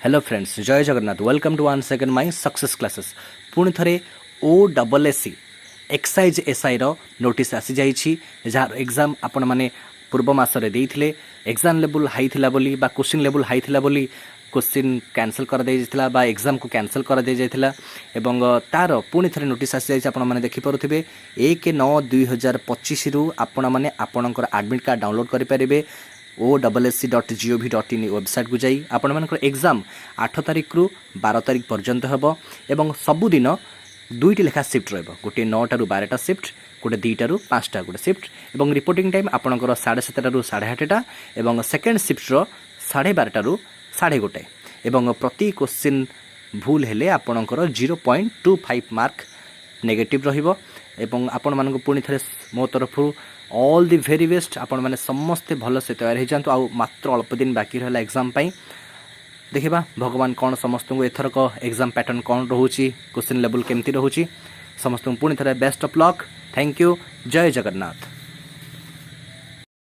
Hello friends, जय Jagannath. Welcome to one second my success classes. पुणी थे OSSC एक्साइज एसआई नोटिस आसी जाइए, जार एग्जाम आपण मैंने पूर्व मसरे देते एग्जाम लेवल हाई थिला बोली बा क्वेश्चन लेवल हाई थिला बोली क्वेश्चन कैंसल कर दे जाइथिला बा एग्जाम को कैंसल कर दे जाइथिला एवं तार पुणी थे नोटिस आसी जाइए। आपण मैंने देखिपे 1/9/2025 रु आपण मैंने आपणकर एडमिट कार्ड डाउनलोड करेंगे OSSC.gov.in वेबसाइट को जाई आपण मानकर एग्जाम 8 तारिख रु 12 तारिख पर्यंत हेबो एवं सबुदिन दुईटी लेखा शिफ्ट रहिबो। गोटे 9 टारू 12टा शिफ्ट, गोटे 2 टारू 5टा गोटे शिफ्ट एवं रिपोर्टिंग टाइम आपणकर 7:30 टारू 8:30 एवं सेकेंड शिफ्ट रो 12:30 टारू 1:30 एवं प्रति क्वेश्चन भूल हेले आपणकर 0.25 मार्क नेगेटिव रहिबो एवं आपण मानक पुणी थे मो तरफ ऑल दी वेरी बेस्ट। आपण मैंने समस्ते भल से तैयार हो जातु। आ मात्र अल्प दिन बाकी रहा एग्जाम पाई। देखिबा भगवान कौन समस्त को एथरक एग्जाम पैटर्न कौन रोची, क्वेश्चन लेवल केमती रोची। समस्त पुणी थे best of luck. Thank you. जय जगन्नाथ।